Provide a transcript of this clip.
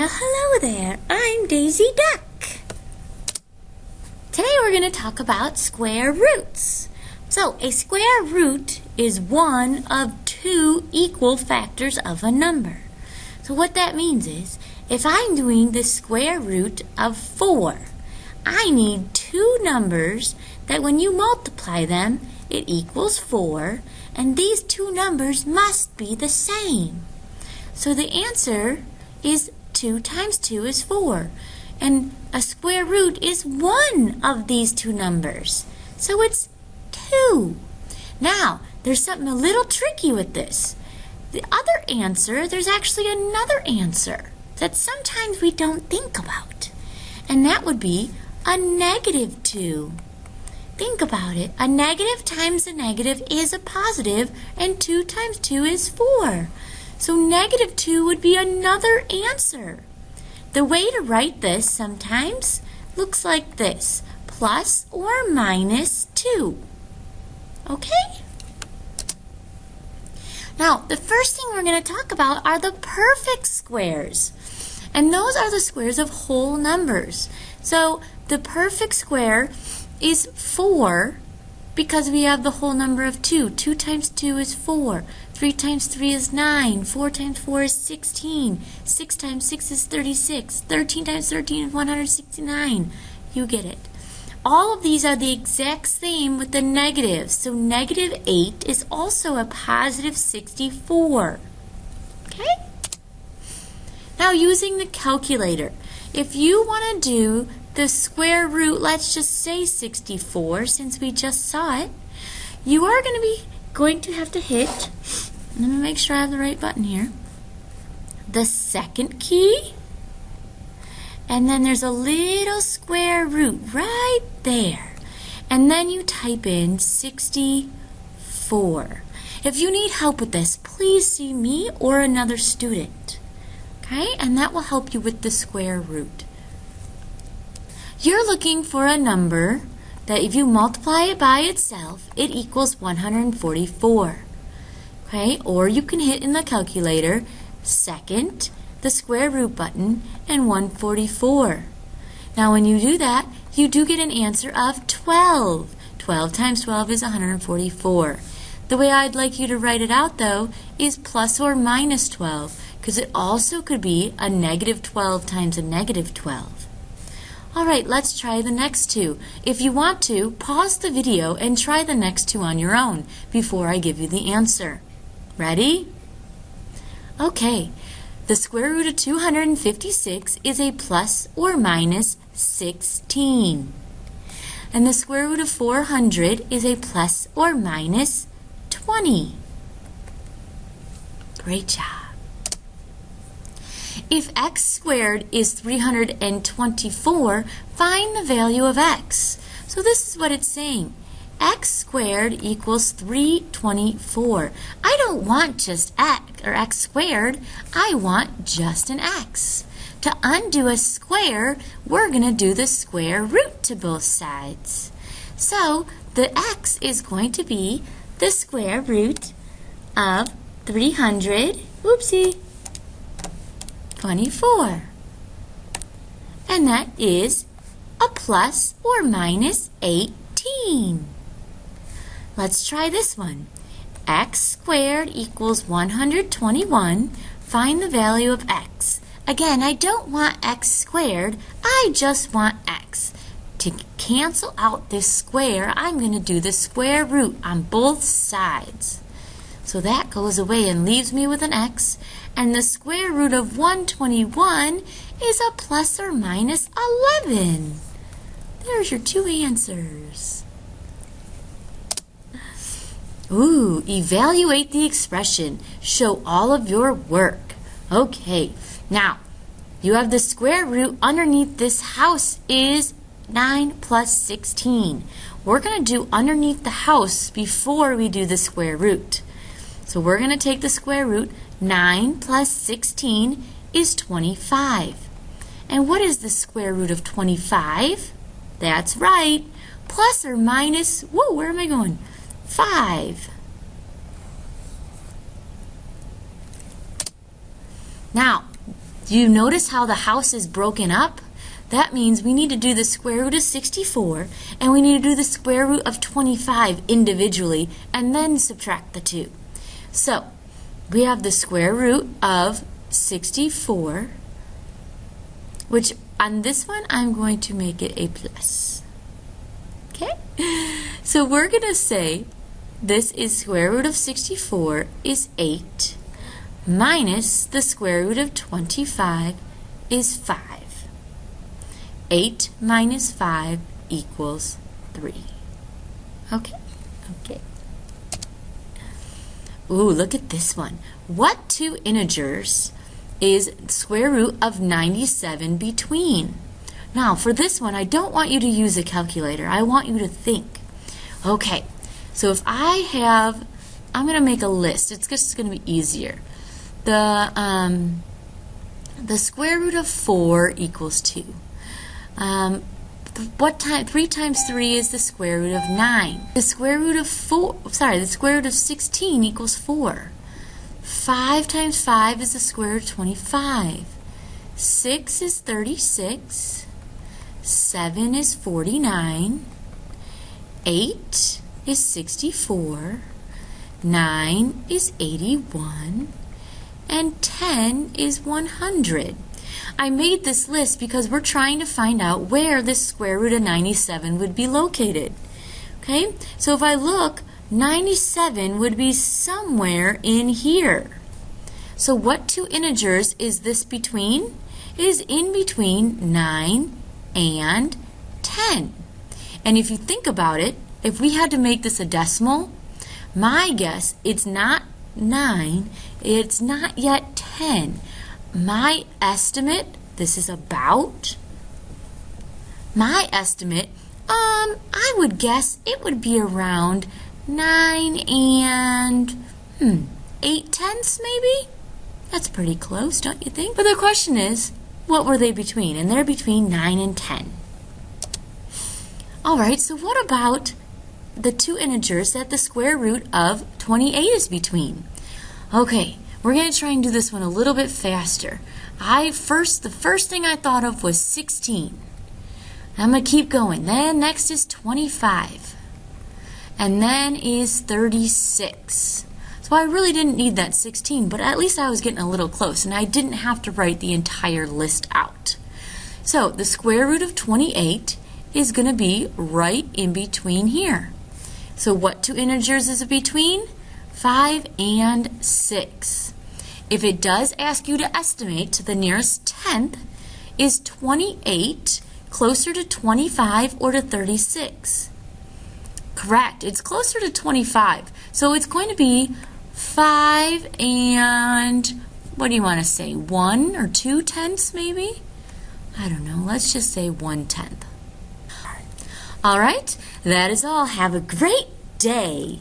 Well, hello there. I'm Daisy Duck. Today we're going to talk about square roots. So, a square root is one of two equal factors of a number. So what that means is, if I'm doing the square root of 4, I need two numbers that when you multiply them, it equals 4, and these two numbers must be the same. So the answer is 2 times 2 is 4. And a square root is one of these two numbers. So it's 2. Now, there's something a little tricky with this. The other answer, there's actually another answer that sometimes we don't think about. And that would be a negative 2. Think about it. A negative times a negative is a positive, and 2 times 2 is 4. So negative 2 would be another answer. The way to write this sometimes looks like this: plus or minus 2. Okay? Now, the first thing we're going to talk about are the perfect squares. And those are the squares of whole numbers. So the perfect square is 4 because we have the whole number of 2. 2 times 2 is 4. 3 times 3 is 9. 4 times 4 is 16. 6 times 6 is 36. 13 times 13 is 169. You get it. All of these are the exact same with the negatives. So negative 8 is also a positive 64. Okay? Now using the calculator, if you want to do the square root, let's just say 64, since we just saw it, you are going to have to hit, let me make sure I have the right button here, the second key, and then there's a little square root right there, and then you type in 64. If you need help with this, please see me or another student, okay? And that will help you with the square root. You're looking for a number that if you multiply it by itself, it equals 144. Okay? Or you can hit in the calculator, second, the square root button, and 144. Now when you do that, you do get an answer of 12. 12 times 12 is 144. The way I'd like you to write it out, though, is plus or minus 12, because it also could be a negative 12 times a negative 12. Alright, let's try the next two. If you want to, pause the video and try the next two on your own before I give you the answer. Ready? Okay, the square root of 256 is a plus or minus 16. And the square root of 400 is a plus or minus 20. Great job. If x squared is 324, find the value of x. So this is what it's saying. X squared equals 324. I don't want just x squared. I want just an x. To undo a square, we're going to do the square root to both sides. So the x is going to be the square root of 324. And that is a plus or minus 18. Let's try this one. X squared equals 121. Find the value of x. Again, I don't want x squared. I just want x. To cancel out this square, I'm going to do the square root on both sides. So that goes away and leaves me with an x. And the square root of 121 is a plus or minus 11. There's your two answers. Ooh, evaluate the expression. Show all of your work. Okay, now, you have the square root underneath this house is 9 plus 16. We're going to do underneath the house before we do the square root. So we're going to take the square root. 9 plus 16 is 25. And what is the square root of 25? That's right. Plus or minus, whoa, where am I going? 5. Now, Do you notice how the house is broken up? That means we need to do the square root of 64, and we need to do the square root of 25 individually, and then subtract the 2. So, we have the square root of 64, which on this one, I'm going to make it a plus. Okay? So we're going to say this is square root of 64 is 8 minus the square root of 25 is 5. 8 minus 5 equals 3. Okay? Okay. Ooh, look at this one. What two integers is square root of 97 between? Now, for this one, I don't want you to use a calculator. I want you to think. Okay, so if I have, I'm going to make a list. It's just going to be easier. The square root of 4 equals 2. 3 times 3 is the square root of 9. The square root of the square root of 16 equals 4. 5 times 5 is the square root of 25. 6 is 36. 7 is 49. 8 is 64. 9 is 81. And 10 is 100. I made this list because we're trying to find out where this square root of 97 would be located. Okay, so if I look, 97 would be somewhere in here. So what two integers is this between? It is in between 9 and 10. And if you think about it, if we had to make this a decimal, my guess, it's not 9, it's not yet 10. My estimate, this is about, my estimate, I would guess it would be around 9 and 8/10 maybe? That's pretty close, don't you think? But the question is, what were they between? And they're between 9 and 10. Alright, so what about the two integers that the square root of 28 is between? Okay, we're going to try and do this one a little bit faster. The first thing I thought of was 16. I'm going to keep going. Then next is 25. And then is 36. So I really didn't need that 16, but at least I was getting a little close, and I didn't have to write the entire list out. So the square root of 28 is going to be right in between here. So what two integers is it between? 5 and 6. If it does ask you to estimate to the nearest tenth, is 28 closer to 25 or to 36? Correct. It's closer to 25. So it's going to be 5 and, what do you want to say, 1 or 2 tenths maybe? I don't know. Let's just say 1/10. All right. That is all. Have a great day.